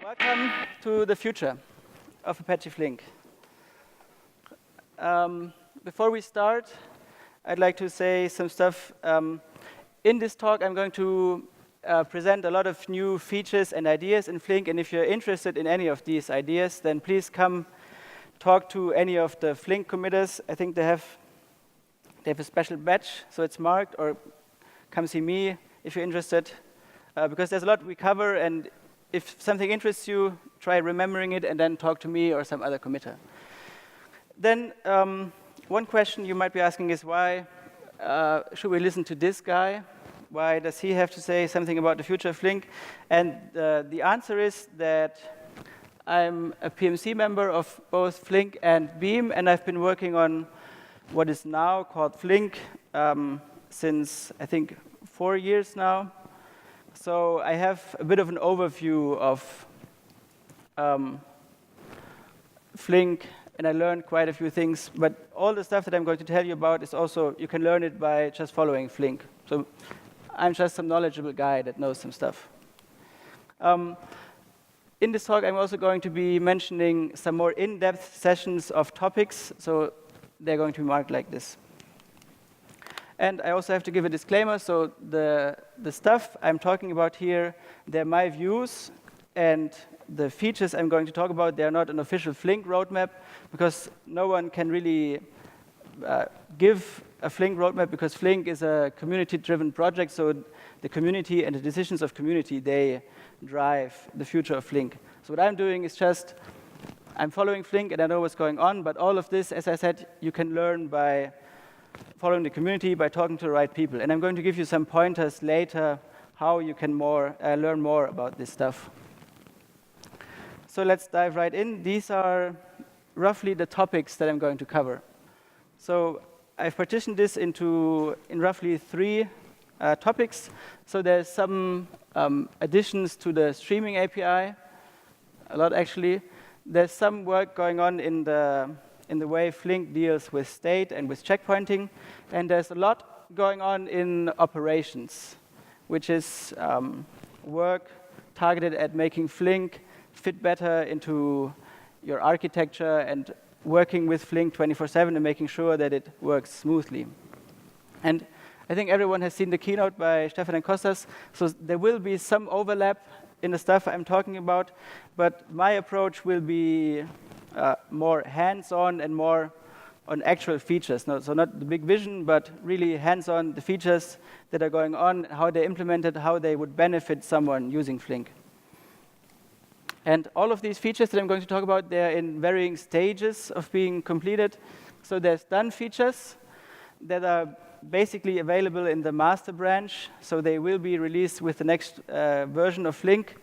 Welcome to the future of Apache Flink. Before we start, I'd like to say some stuff. In this talk, I'm going to present a lot of new features and ideas in Flink, and if you're interested in any of these ideas, then please come talk to any of the Flink committers. I think they have a special badge, so it's marked, or come see me if you're interested, because there's a lot we cover, and if something interests you, try remembering it and then talk to me or some other committer. Then one question you might be asking is, why should we listen to this guy? Why does he have to say something about the future of Flink? And the answer is that I'm a PMC member of both Flink and Beam, and I've been working on what is now called Flink since, I think, 4 years now. So I have a bit of an overview of Flink, and I learned quite a few things. But all the stuff that I'm going to tell you about is also, you can learn it by just following Flink. So I'm just some knowledgeable guy that knows some stuff. In this talk, I'm also going to be mentioning some more in-depth sessions of topics. So they're going to be marked like this. And I also have to give a disclaimer. So the stuff I'm talking about here, they're my views. And the features I'm going to talk about, they're not an official Flink roadmap, because no one can really give a Flink roadmap, because Flink is a community-driven project. So the community and the decisions of community, they drive the future of Flink. So what I'm doing is just, I'm following Flink and I know what's going on, but all of this, as I said, you can learn by following the community, by talking to the right people. And I'm going to give you some pointers later how you can learn more about this stuff. So let's dive right in. These are roughly the topics that I'm going to cover. So I've partitioned this in roughly 3 topics. So there's some additions to the streaming API, a lot actually. There's some work going on in the way Flink deals with state and with checkpointing. And there's a lot going on in operations, which is work targeted at making Flink fit better into your architecture and working with Flink 24/7 and making sure that it works smoothly. And I think everyone has seen the keynote by Stefan and Kostas, so there will be some overlap in the stuff I'm talking about, but my approach will be more hands-on and more on actual features. So not the big vision, but really hands-on, the features that are going on, how they're implemented, how they would benefit someone using Flink. And all of these features that I'm going to talk about, they're in varying stages of being completed. So there's done features that are basically available in the master branch. So they will be released with the next version of Flink.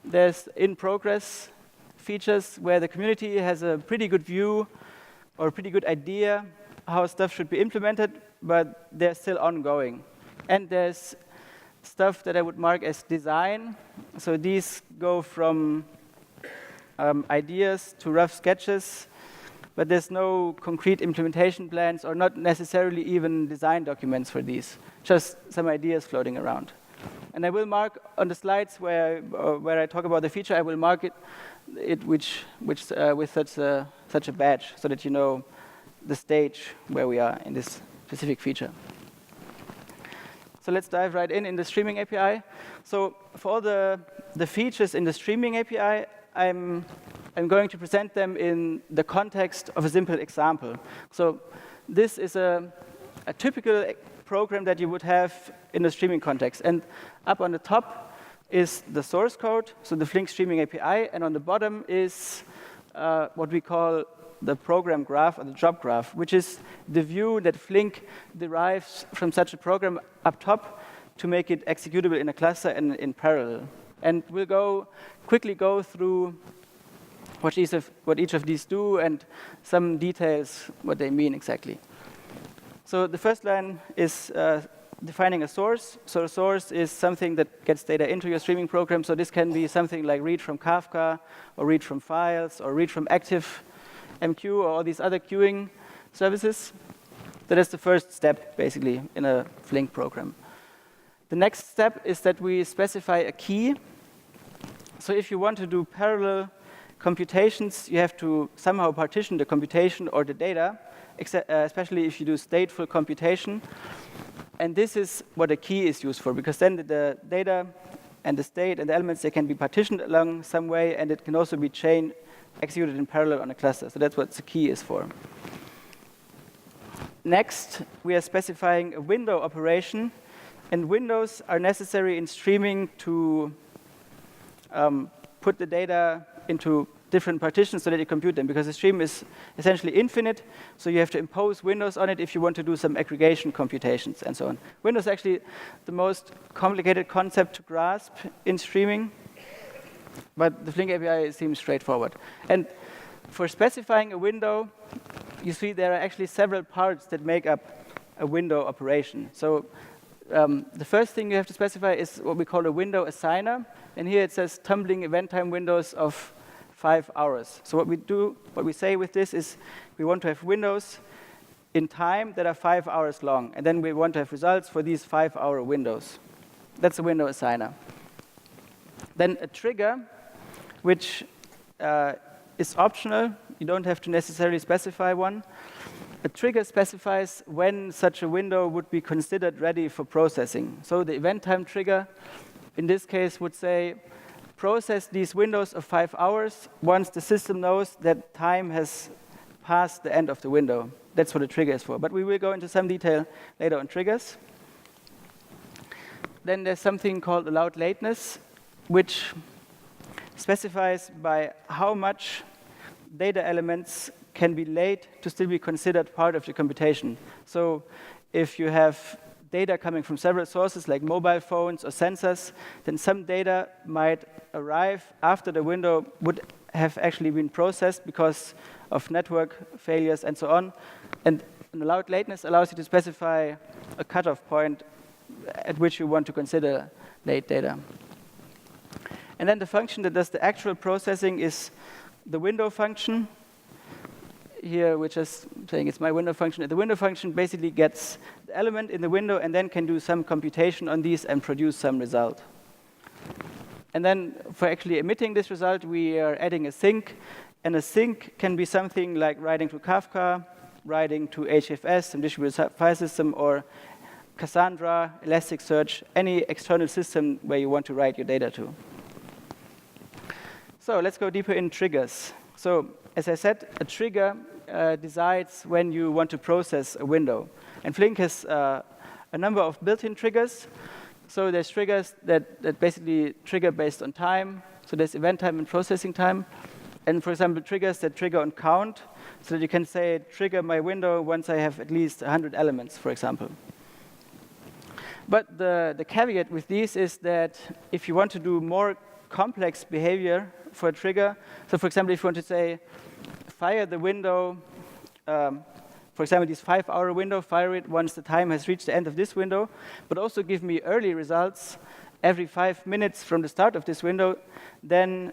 There's in-progress features where the community has a pretty good view or a pretty good idea how stuff should be implemented, but they're still ongoing. And there's stuff that I would mark as design. So these go from ideas to rough sketches, but there's no concrete implementation plans or not necessarily even design documents for these, just some ideas floating around. And I will mark on the slides where I talk about the feature, I will mark it with such a badge so that you know the stage where we are in this specific feature. So let's dive right in the streaming API. So for all the features in the streaming API, I'm going to present them in the context of a simple example. So this is a typical program that you would have in the streaming context. And up on the top is the source code, so the Flink streaming API, and on the bottom is what we call the program graph or the job graph, which is the view that Flink derives from such a program up top to make it executable in a cluster and in parallel. And we'll quickly go through what each of these do and some details, what they mean exactly. So the first line is defining a source. So a source is something that gets data into your streaming program. So this can be something like read from Kafka, or read from files, or read from ActiveMQ, or all these other queuing services. That is the first step, basically, in a Flink program. The next step is that we specify a key. So if you want to do parallel computations, you have to somehow partition the computation or the data, especially if you do stateful computation. And this is what a key is used for, because then the data and the state and the elements, they can be partitioned along some way, and it can also be executed in parallel on a cluster. So that's what the key is for. Next, we are specifying a window operation, and windows are necessary in streaming to put the data into different partitions so that you compute them, because the stream is essentially infinite, so you have to impose windows on it if you want to do some aggregation computations and so on. Windows is actually the most complicated concept to grasp in streaming, but the Flink API seems straightforward. And for specifying a window, you see there are actually several parts that make up a window operation. So the first thing you have to specify is what we call a window assigner, and here it says tumbling event time windows of 5 hours. So what we say with this is we want to have windows in time that are 5 hours long, and then we want to have results for these 5-hour windows. That's a window assigner. Then a trigger, which is optional. You don't have to necessarily specify one. A trigger specifies when such a window would be considered ready for processing. So the event time trigger, in this case, would say, process these windows of 5 hours once the system knows that time has passed the end of the window. That's what a trigger is for. But we will go into some detail later on triggers. Then there's something called allowed lateness, which specifies by how much data elements can be late to still be considered part of the computation. So if you have data coming from several sources like mobile phones or sensors, then some data might arrive after the window would have actually been processed because of network failures and so on. And an allowed lateness allows you to specify a cutoff point at which you want to consider late data. And then the function that does the actual processing is the window function. Here, which is saying it's my window function. The window function basically gets the element in the window and then can do some computation on these and produce some result. And then for actually emitting this result, we are adding a sink. And a sink can be something like writing to Kafka, writing to HFS, some distributed file system, or Cassandra, Elasticsearch, any external system where you want to write your data to. So let's go deeper in triggers. So as I said, a trigger decides when you want to process a window. And Flink has a number of built-in triggers. So there's triggers that basically trigger based on time. So there's event time and processing time. And for example, triggers that trigger on count, so that you can say, trigger my window once I have at least 100 elements, for example. But the caveat with these is that if you want to do more complex behavior for a trigger, so for example, if you want to say, fire the window, for example, this 5-hour window, fire it once the time has reached the end of this window, but also give me early results every 5 minutes from the start of this window, then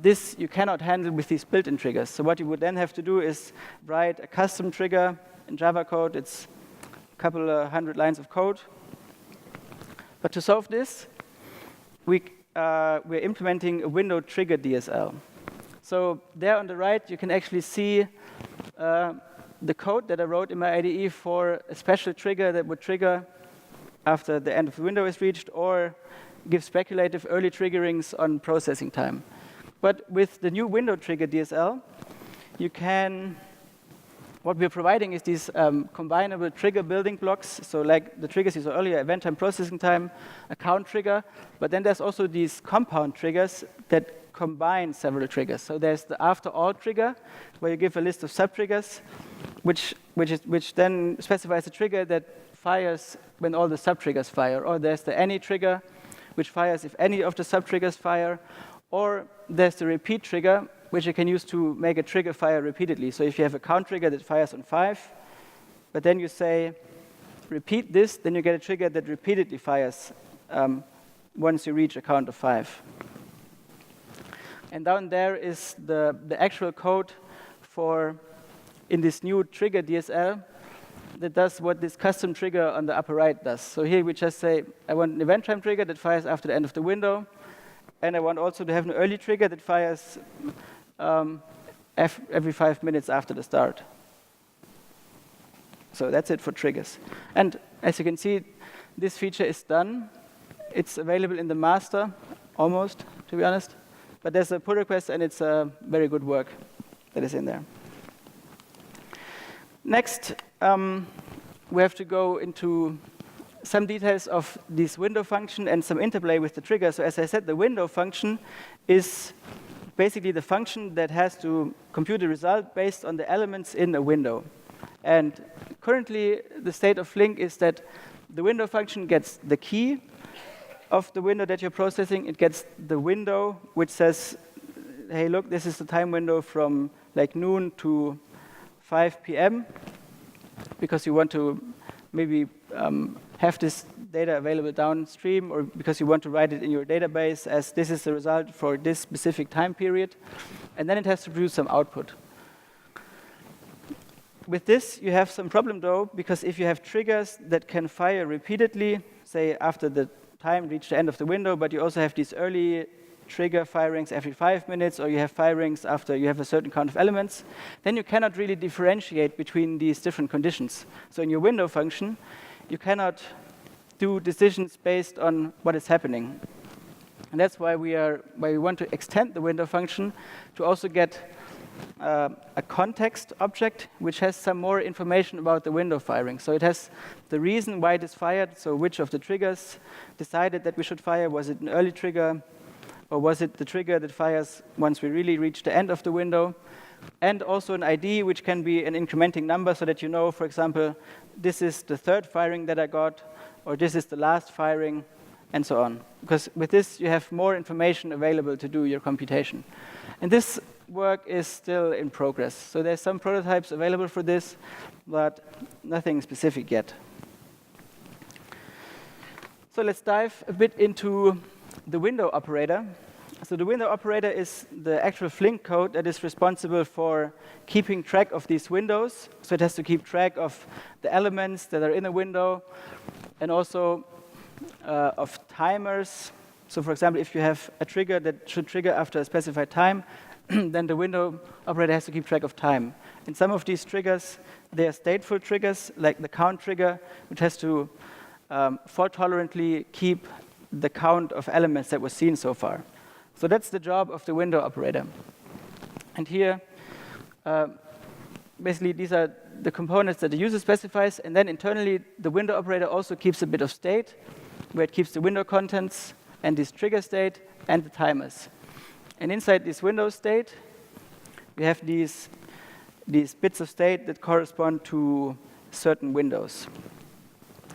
this you cannot handle with these built-in triggers. So what you would then have to do is write a custom trigger in Java code. It's a couple of 100 lines of code. But to solve this, we're implementing a window trigger DSL. So there on the right, you can actually see the code that I wrote in my IDE for a special trigger that would trigger after the end of the window is reached, or give speculative early triggerings on processing time. But with the new window trigger DSL, you can, what we're providing is these combinable trigger building blocks. So like the triggers you saw earlier, event time, processing time, a count trigger. But then there's also these compound triggers that combine several triggers. So there's the after all trigger, where you give a list of subtriggers, which then specifies a trigger that fires when all the subtriggers fire. Or there's the any trigger, which fires if any of the subtriggers fire. Or there's the repeat trigger, which you can use to make a trigger fire repeatedly. So if you have a count trigger that fires on 5, but then you say, repeat this, then you get a trigger that repeatedly fires once you reach a count of 5. And down there is the actual code for, in this new trigger DSL, that does what this custom trigger on the upper right does. So here we just say, I want an event time trigger that fires after the end of the window. And I want also to have an early trigger that fires every 5 minutes after the start. So that's it for triggers. And as you can see, this feature is done. It's available in the master, almost, to be honest. But there's a pull request, and it's very good work that is in there. Next, we have to go into some details of this window function and some interplay with the trigger. So as I said, the window function is basically the function that has to compute a result based on the elements in a window. And currently, the state of Flink is that the window function gets the key of the window that you're processing. It gets the window which says, hey, look, this is the time window from like noon to 5 p.m. because you want to maybe have this data available downstream, or because you want to write it in your database as this is the result for this specific time period. And then it has to produce some output. With this, you have some problem, though, because if you have triggers that can fire repeatedly, say after the time reached the end of the window, but you also have these early trigger firings every 5 minutes, or you have firings after you have a certain count of elements, then you cannot really differentiate between these different conditions. So in your window function, you cannot do decisions based on what is happening. And that's why we want to extend the window function to also get a context object which has some more information about the window firing. So it has the reason why it is fired, so which of the triggers decided that we should fire. Was it an early trigger, or was it the trigger that fires once we really reach the end of the window? And also an ID, which can be an incrementing number, so that you know, for example, this is the third firing that I got, or this is the last firing, and so on. Because with this, you have more information available to do your computation. And this work is still in progress. So there's some prototypes available for this, but nothing specific yet. So let's dive a bit into the window operator. So the window operator is the actual Flink code that is responsible for keeping track of these windows. So it has to keep track of the elements that are in a window, and also of timers. So for example, if you have a trigger that should trigger after a specified time, then the window operator has to keep track of time. And some of these triggers, they are stateful triggers, like the count trigger, which has to fault-tolerantly keep the count of elements that was seen so far. So that's the job of the window operator. And here, basically, these are the components that the user specifies. And then internally, the window operator also keeps a bit of state, where it keeps the window contents and this trigger state and the timers. And inside this window state, we have these bits of state that correspond to certain windows.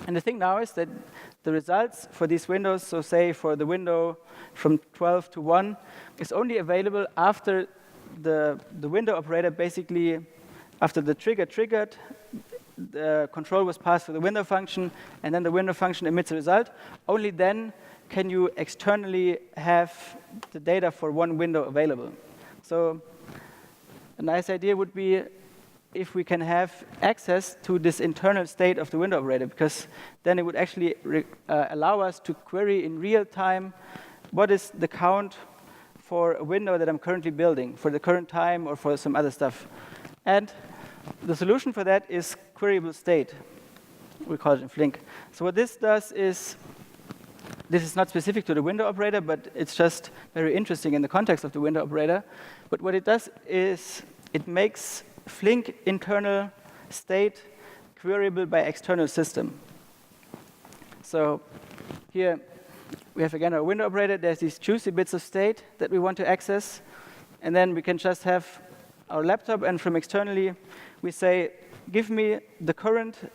And the thing now is that the results for these windows, so say for the window from 12 to 1, is only available after the window operator, basically after the trigger triggered, the control was passed for the window function, and then the window function emits a result. Only then can you externally have the data for one window available. So a nice idea would be if we can have access to this internal state of the window operator, because then it would actually allow us to query in real time what is the count for a window that I'm currently building, for the current time or for some other stuff. And the solution for that is Queryable State. We call it in Flink. So what this does is, this is not specific to the window operator, but it's just very interesting in the context of the window operator. But what it does is it makes Flink internal state queryable by external system. So here we have again our window operator. There's these juicy bits of state that we want to access. And then we can just have our laptop, and from externally we say, give me the current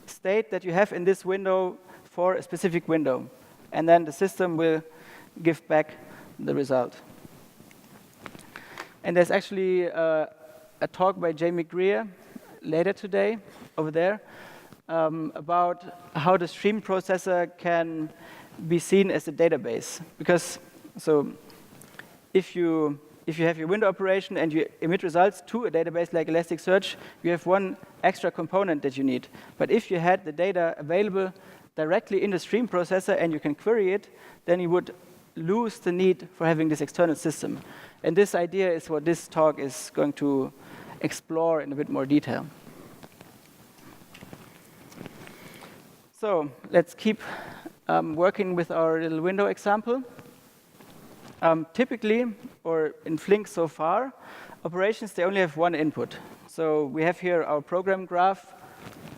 state that you have in this window for a specific window. And then the system will give back the result. And there's actually a talk by Jamie Greer later today over there about how the stream processor can be seen as a database. Because so if you if you have your window operation and you emit results to a database like Elasticsearch, you have one extra component that you need. But if you had the data available directly in the stream processor and you can query it, then you would lose the need for having this external system. And this idea is what this talk is going to explore in a bit more detail. So let's keep working with our little window example. Typically, or in Flink so far, operations, they only have one input. So we have here our program graph.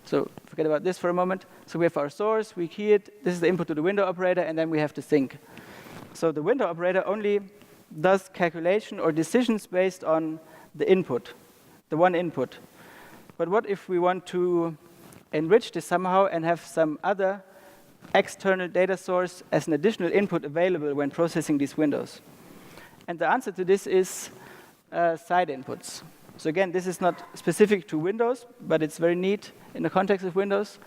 So forget about this for a moment. So we have our source, we key it, this is the input to the window operator, and then we have the sink. So the window operator only does calculation or decisions based on the input, the one input. But what if we want to enrich this somehow and have some other external data source as an additional input available when processing these windows? And the answer to this is side inputs. So again, this is not specific to Windows, but it's very neat in the context of Windows.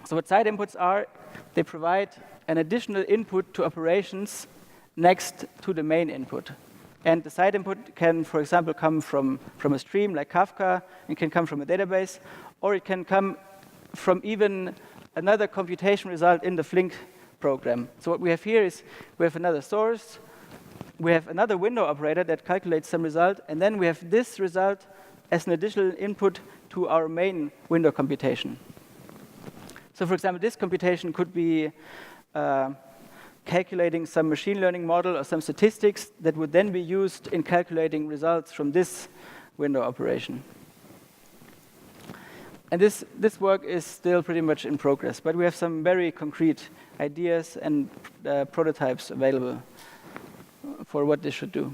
So what side inputs are, they provide an additional input to operations next to the main input. And the side input can, for example, come from a stream like Kafka, it can come from a database, or it can come from even another computation result in the Flink program. So what we have here is we have another source, we have another window operator that calculates some result, and then we have this result as an additional input to our main window computation. So for example, this computation could be calculating some machine learning model or some statistics that would then be used in calculating results from this window operation. And this work is still pretty much in progress, but we have some very concrete ideas and prototypes available for what this should do.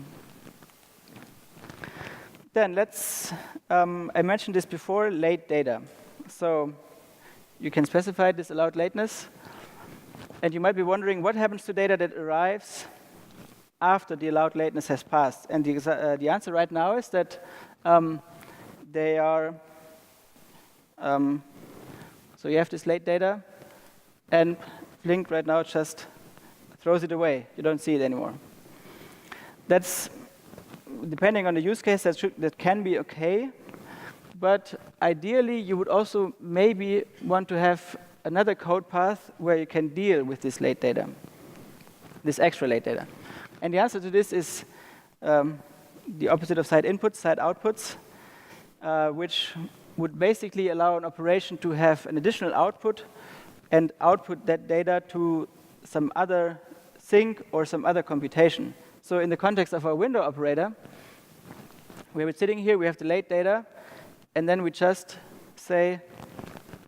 Then let's, I mentioned this before, late data. So you can specify this allowed lateness. And you might be wondering, what happens to data that arrives after the allowed lateness has passed? And the answer right now is that they are, so you have this late data, and Flink right now just throws it away. You don't see it anymore. That's, depending on the use case, that can be okay. But ideally, you would also maybe want to have another code path where you can deal with this late data, this extra late data. And the answer to this is the opposite of side inputs, side outputs, which would basically allow an operation to have an additional output and output that data to some other sink or some other computation. So in the context of our window operator, we have it sitting here, we have the late data, and then we just say,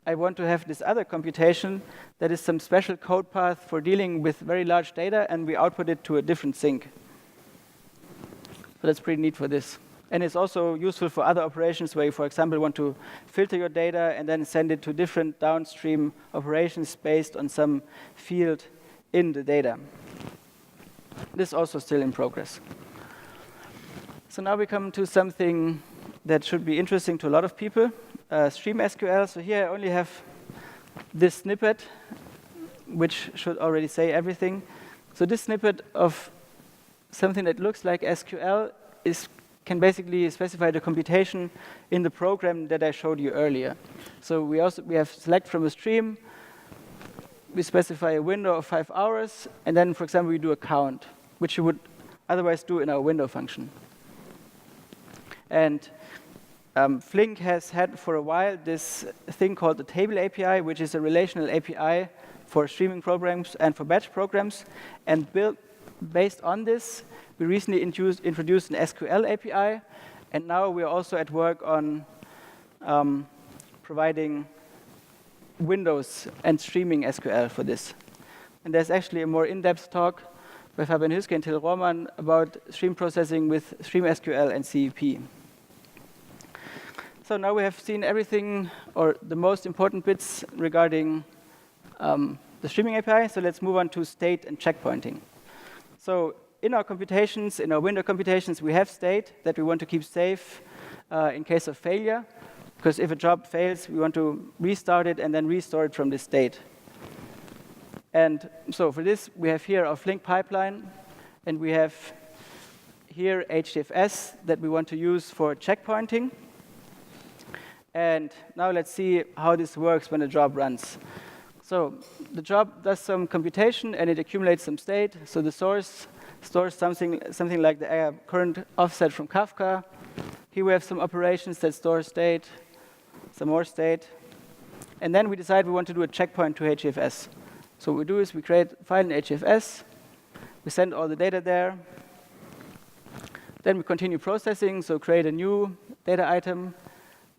I want to have this other computation that is some special code path for dealing with very large data, and we output it to a different sink. So that's pretty neat for this. And it's also useful for other operations where you, for example, want to filter your data and then send it to different downstream operations based on some field in the data. This is also still in progress. So now we come to something that should be interesting to a lot of people. Stream SQL. So here I only have this snippet, which should already say everything. So this snippet of something that looks like SQL can basically specify the computation in the program that I showed you earlier. So we have select from a stream, we specify a window of 5 hours, and then, for example, we do a count, which you would otherwise do in our window function. And Flink has had for a while this thing called the Table API, which is a relational API for streaming programs and for batch programs. And based on this, we recently introduced an SQL API, and now we are also at work on providing windows and streaming SQL for this. And there's actually a more in-depth talk by Fabian Hüske and Till Roman about stream processing with Stream SQL and CEP. So now we have seen everything, or the most important bits regarding the streaming API. So let's move on to state and checkpointing. So in our computations, in our window computations, we have state that we want to keep safe in case of failure. Because if a job fails, we want to restart it and then restore it from this state. And so for this, we have here our Flink pipeline. And we have here HDFS that we want to use for checkpointing. And now let's see how this works when the job runs. So the job does some computation and it accumulates some state. So the source stores something like the current offset from Kafka. Here we have some operations that store state, some more state. And then we decide we want to do a checkpoint to HDFS. So what we do is we create a file in HDFS. We send all the data there. Then we continue processing, so create a new data item,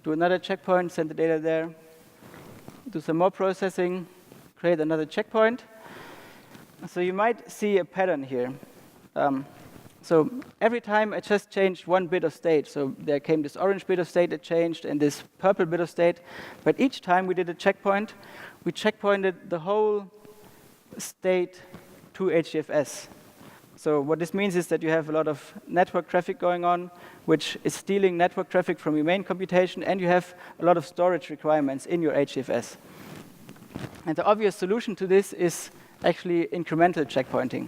do another checkpoint, send the data there, do some more processing, create another checkpoint. So you might see a pattern here. So every time I just changed one bit of state, so there came this orange bit of state that changed and this purple bit of state, but each time we did a checkpoint, we checkpointed the whole state to HDFS. So what this means is that you have a lot of network traffic going on, which is stealing network traffic from your main computation, and you have a lot of storage requirements in your HDFS. And the obvious solution to this is actually incremental checkpointing,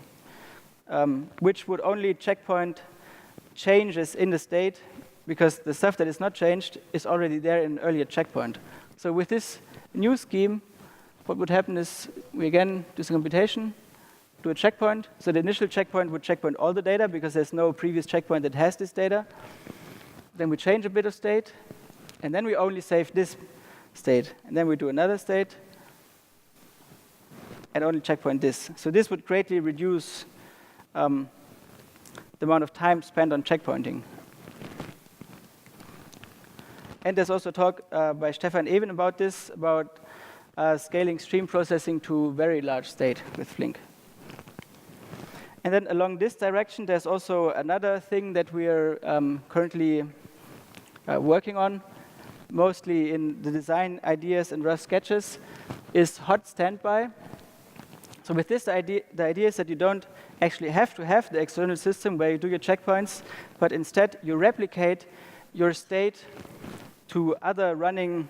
which would only checkpoint changes in the state, because the stuff that is not changed is already there in an earlier checkpoint. So with this new scheme, what would happen is we again do some computation, do a checkpoint. So the initial checkpoint would checkpoint all the data because there's no previous checkpoint that has this data. Then we change a bit of state, and then we only save this state. And then we do another state, and only checkpoint this. So this would greatly reduce the amount of time spent on checkpointing. And there's also talk by Stefan Even about this, about scaling stream processing to very large state with Flink. And then along this direction, there's also another thing that we are currently working on, mostly in the design ideas and rough sketches, is hot standby. So with this, the idea is that you don't actually have to have the external system where you do your checkpoints, but instead you replicate your state to other running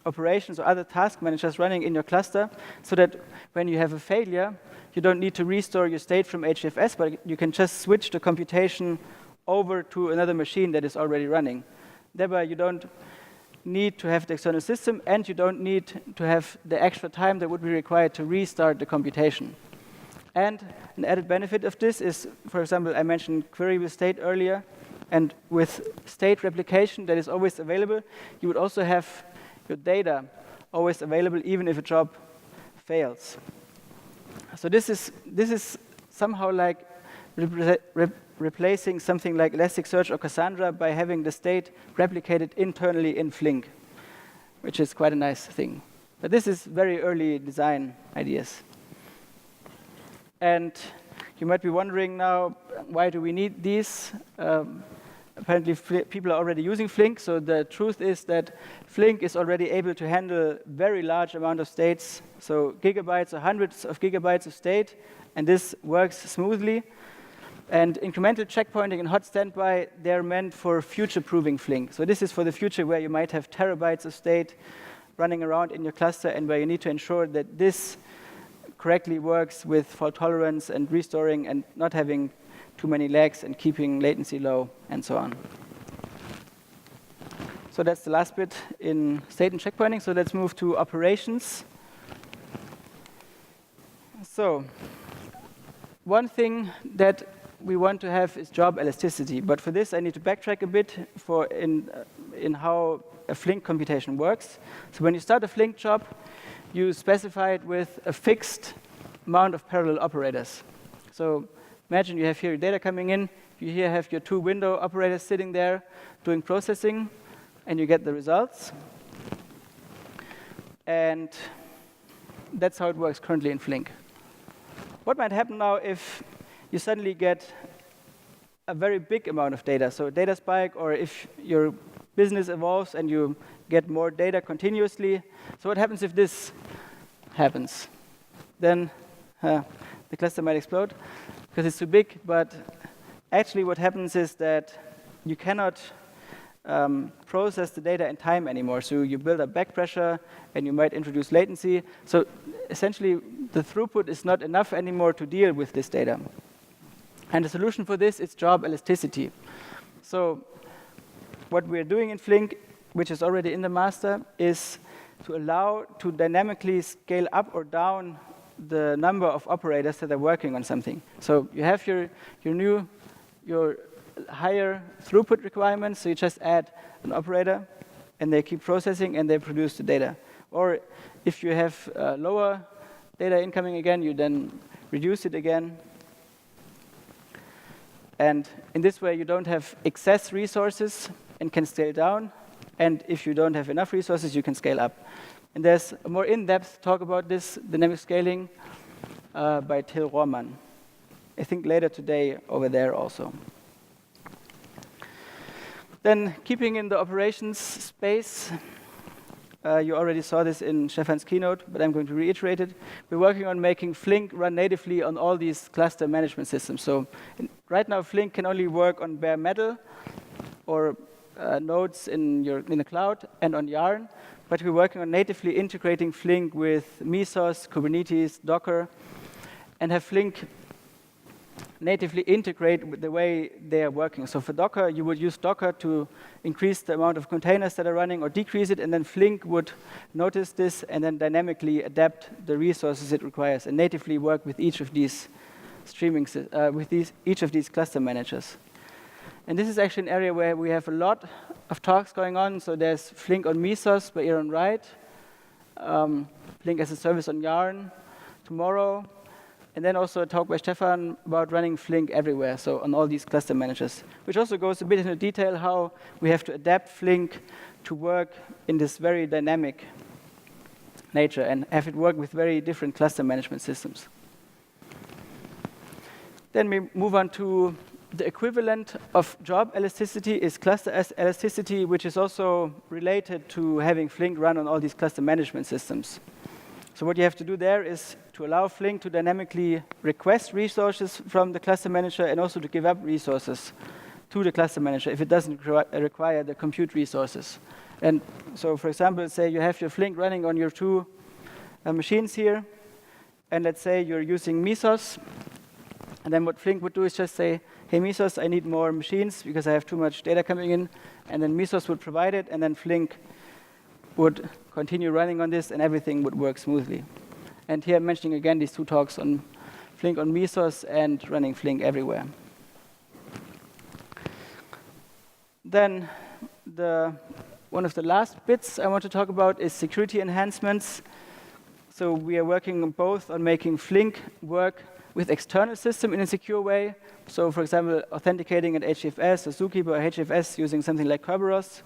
operations or other task managers running in your cluster, so that when you have a failure, you don't need to restore your state from HDFS, but you can just switch the computation over to another machine that is already running. Thereby, you don't need to have the external system, and you don't need to have the extra time that would be required to restart the computation. And an added benefit of this is, for example, I mentioned Queryable State earlier, and with state replication that is always available, you would also have your data always available, even if a job fails. So this is somehow like replacing something like Elasticsearch or Cassandra by having the state replicated internally in Flink, which is quite a nice thing. But this is very early design ideas. And you might be wondering now, why do we need these? Apparently, people are already using Flink, so the truth is that Flink is already able to handle very large amount of states, so gigabytes or hundreds of gigabytes of state, and this works smoothly. And incremental checkpointing and hot standby, they're meant for future-proofing Flink. So this is for the future where you might have terabytes of state running around in your cluster, and where you need to ensure that this correctly works with fault tolerance and restoring and not having too many lags and keeping latency low, and so on. So that's the last bit in state and checkpointing. So let's move to operations. So one thing that we want to have is job elasticity. But for this, I need to backtrack a bit in how a Flink computation works. So when you start a Flink job, you specify it with a fixed amount of parallel operators. So imagine you have here your data coming in. You here have your two window operators sitting there doing processing, and you get the results. And that's how it works currently in Flink. What might happen now if you suddenly get a very big amount of data, so a data spike, or if your business evolves and you get more data continuously? So what happens if this happens? Then the cluster might explode because it's too big, but actually what happens is that you cannot process the data in time anymore. So you build up back pressure, and you might introduce latency. So essentially, the throughput is not enough anymore to deal with this data. And the solution for this is job elasticity. So what we're doing in Flink, which is already in the master, is to allow to dynamically scale up or down the number of operators that are working on something. So you have your higher throughput requirements, so you just add an operator, and they keep processing, and they produce the data. Or if you have lower data incoming again, you then reduce it again. And in this way, you don't have excess resources and can scale down. And if you don't have enough resources, you can scale up. And there's a more in-depth talk about this dynamic scaling by Till Rohrmann. I think later today over there also. Then keeping in the operations space, you already saw this in Stefan's keynote, but I'm going to reiterate it. We're working on making Flink run natively on all these cluster management systems. So right now, Flink can only work on bare metal or nodes in the cloud and on Yarn. But we're working on natively integrating Flink with Mesos, Kubernetes, Docker, and have Flink natively integrate with the way they are working. So for Docker, you would use Docker to increase the amount of containers that are running or decrease it, and then Flink would notice this and then dynamically adapt the resources it requires and natively work with each of these each of these cluster managers. And this is actually an area where we have a lot of talks going on. So there's Flink on Mesos by Aaron Wright, Flink as a service on Yarn tomorrow, and then also a talk by Stefan about running Flink Everywhere, so on all these cluster managers, which also goes a bit into detail how we have to adapt Flink to work in this very dynamic nature and have it work with very different cluster management systems. Then we move on to the equivalent of job elasticity is cluster elasticity, which is also related to having Flink run on all these cluster management systems. So what you have to do there is to allow Flink to dynamically request resources from the cluster manager and also to give up resources to the cluster manager if it doesn't require the compute resources. And so, for example, say you have your Flink running on your two machines here, and let's say you're using Mesos, and then what Flink would do is just say, hey, Mesos, I need more machines because I have too much data coming in, and then Mesos would provide it, and then Flink would continue running on this, and everything would work smoothly. And here I'm mentioning again these two talks on Flink on Mesos and running Flink Everywhere. Then one of the last bits I want to talk about is security enhancements. So we are working both on making Flink work with external system in a secure way. So for example, authenticating at HDFS or Zookeeper or HDFS using something like Kerberos,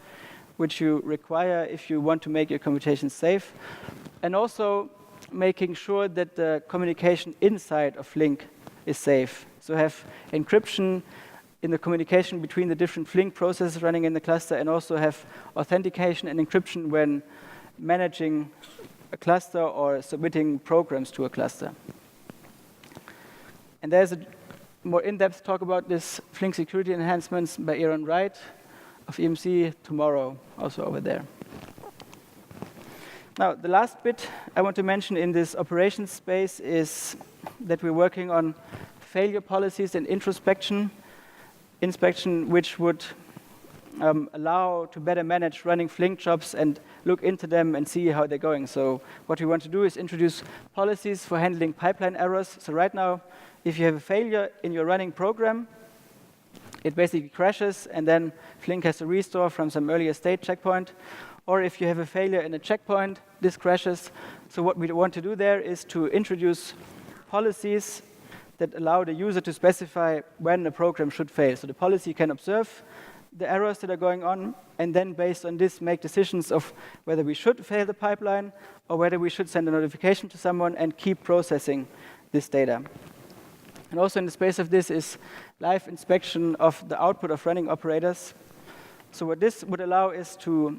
which you require if you want to make your computation safe. And also making sure that the communication inside of Flink is safe. So have encryption in the communication between the different Flink processes running in the cluster, and also have authentication and encryption when managing a cluster or submitting programs to a cluster. And there's a more in-depth talk about this Flink security enhancements by Aaron Wright of EMC tomorrow, also over there. Now, the last bit I want to mention in this operations space is that we're working on failure policies and inspection, which would allow to better manage running Flink jobs and look into them and see how they're going. So what we want to do is introduce policies for handling pipeline errors. So right now, if you have a failure in your running program, it basically crashes, and then Flink has to restore from some earlier state checkpoint. Or if you have a failure in a checkpoint, this crashes. So what we want to do there is to introduce policies that allow the user to specify when the program should fail. So the policy can observe the errors that are going on, and then based on this make decisions of whether we should fail the pipeline or whether we should send a notification to someone and keep processing this data. And also in the space of this is live inspection of the output of running operators. So what this would allow is to,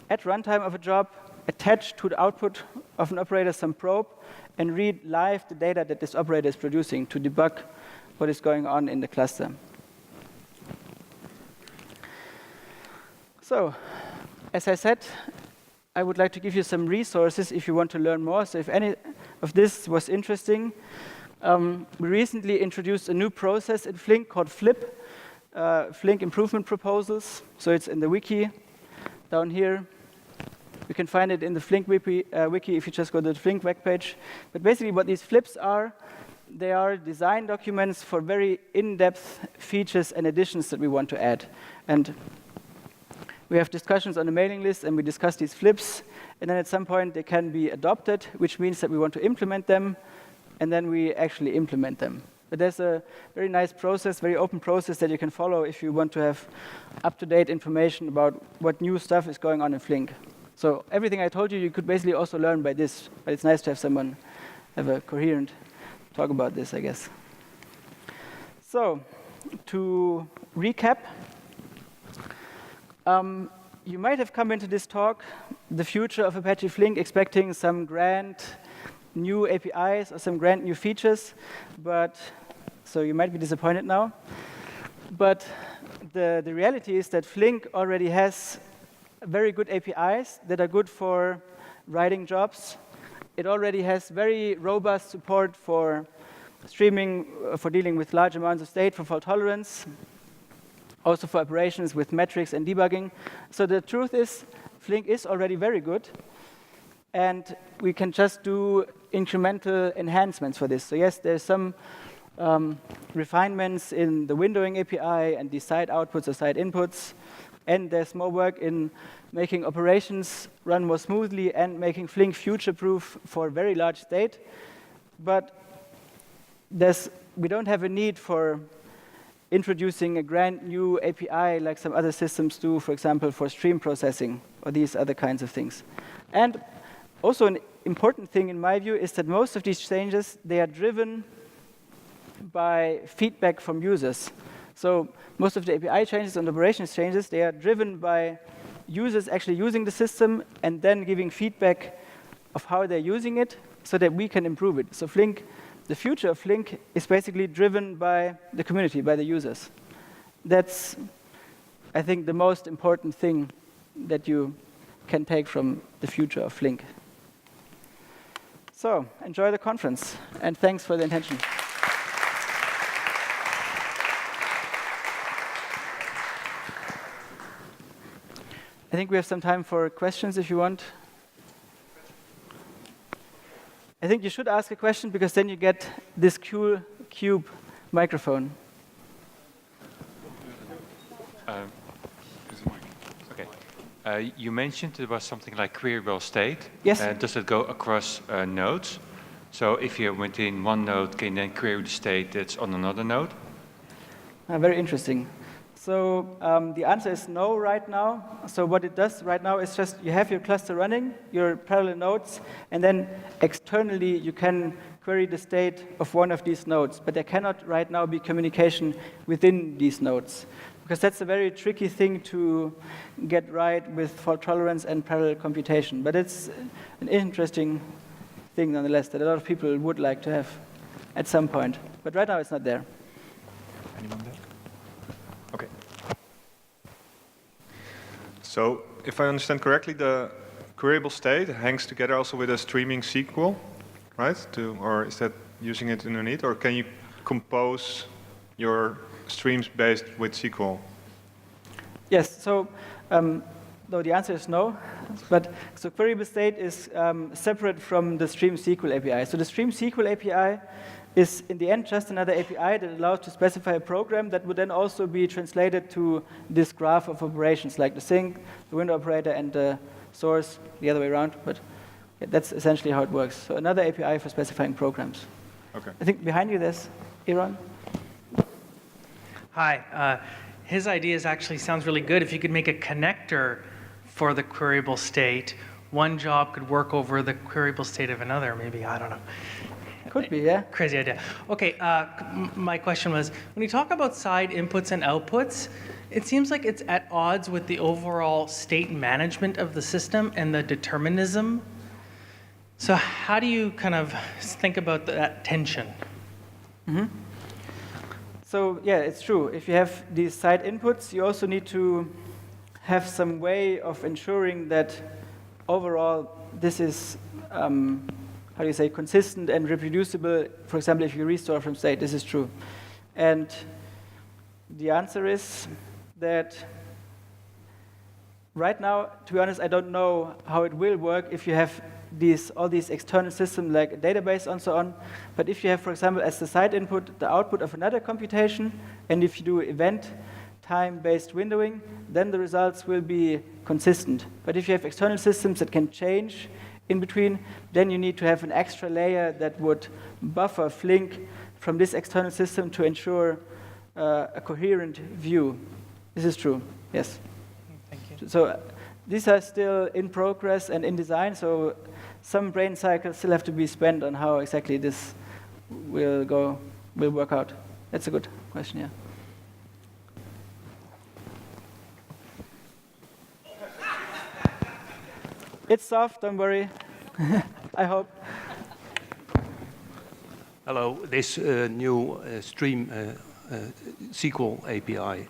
at runtime of a job, attach to the output of an operator some probe and read live the data that this operator is producing to debug what is going on in the cluster. So, as I said, I would like to give you some resources if you want to learn more. So if any of this was interesting, we recently introduced a new process in Flink called Flip, Flink Improvement Proposals. So it's in the wiki down here. You can find it in the Flink wiki if you just go to the Flink webpage. But basically what these flips are, they are design documents for very in-depth features and additions that we want to add. And we have discussions on the mailing list, and we discuss these flips. And then at some point, they can be adopted, which means that we want to implement them, and then we actually implement them. But there's a very nice process, very open process that you can follow if you want to have up-to-date information about what new stuff is going on in Flink. So everything I told you, you could basically also learn by this. But it's nice to have someone have a coherent talk about this, I guess. So to recap, you might have come into this talk, the future of Apache Flink, expecting some grand new APIs or some grand new features, but so you might be disappointed now. But the reality is that Flink already has very good APIs that are good for writing jobs. It already has very robust support for streaming, for dealing with large amounts of state, for fault tolerance, also for operations with metrics and debugging. So the truth is, Flink is already very good, and we can just do incremental enhancements for this. So yes, there's some refinements in the windowing API and the side outputs or side inputs, and there's more work in making operations run more smoothly and making Flink future-proof for very large state. But we don't have a need for introducing a brand new API like some other systems do, for example, for stream processing or these other kinds of things. And also an important thing in my view is that most of these changes, they are driven by feedback from users. So most of the API changes and operations changes, they are driven by users actually using the system and then giving feedback of how they're using it so that we can improve it. So Flink, the future of Flink is basically driven by the community, by the users. That's, I think, the most important thing that you can take from the future of Flink. So enjoy the conference, and thanks for the attention. I think we have some time for questions if you want. I think you should ask a question because then you get this cool cube microphone. Okay. You mentioned there was something like Queryable State. Yes. Does it go across nodes? So if you're within one node, can you then query the state that's on another node? Very interesting. So the answer is no right now. So what it does right now is just you have your cluster running, your parallel nodes, and then externally you can query the state of one of these nodes. But there cannot right now be communication within these nodes, because that's a very tricky thing to get right with fault tolerance and parallel computation. But it's an interesting thing nonetheless that a lot of people would like to have at some point. But right now it's not there. Anyone there? Okay. So if I understand correctly, the queryable state hangs together also with a streaming SQL, right? Or is that using it underneath? Or can you compose your streams based with SQL? Yes. So no, the answer is no. But so queryable state is separate from the stream SQL API. So the stream SQL API is in the end just another API that allows to specify a program that would then also be translated to this graph of operations, like the sink, the window operator, and the source, the other way around. But yeah, that's essentially how it works. So another API for specifying programs. Okay. I think behind you there's Iran. Hi. His ideas actually sounds really good. If you could make a connector for the queryable state, one job could work over the queryable state of another, maybe, I don't know. Could be, yeah. Crazy idea. Okay, my question was, when you talk about side inputs and outputs, it seems like it's at odds with the overall state management of the system and the determinism. So how do you kind of think about that tension? Mm-hmm. So yeah, it's true. If you have these side inputs, you also need to have some way of ensuring that overall this is how do you say, consistent and reproducible, for example, if you restore from state. This is true. And the answer is that right now, to be honest, I don't know how it will work if you have all these external systems like a database and so on. But if you have, for example, as the side input, the output of another computation, and if you do event time-based windowing, then the results will be consistent. But if you have external systems that can change in between, then you need to have an extra layer that would buffer Flink from this external system to ensure a coherent view. This is true, yes. Thank you. So these are still in progress and in design, so some brain cycles still have to be spent on how exactly this will work out. That's a good question, yeah. It's soft, don't worry. I hope. Hello, this new stream SQL API,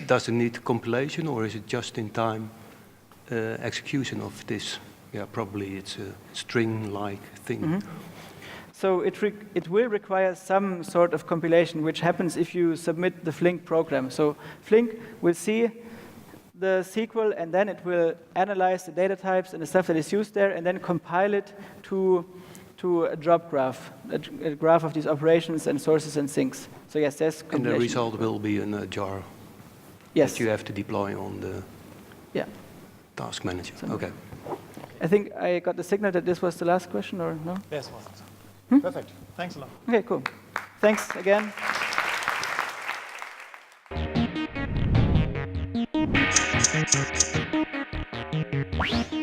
does it need compilation or is it just-in-time execution of this? Yeah, probably it's a string-like thing. So it will require some sort of compilation, which happens if you submit the Flink program. So Flink will see the SQL, and then it will analyze the data types and the stuff that is used there, and then compile it to a drop graph, a graph of these operations and sources and sinks. So yes, there's compilation. And the result will be in a jar yes. that you have to deploy on the task manager. Okay. I think I got the signal that this was the last question, or no? Yes, it was. Perfect. Thanks a lot. Okay, cool. Thanks again. We'll be right back.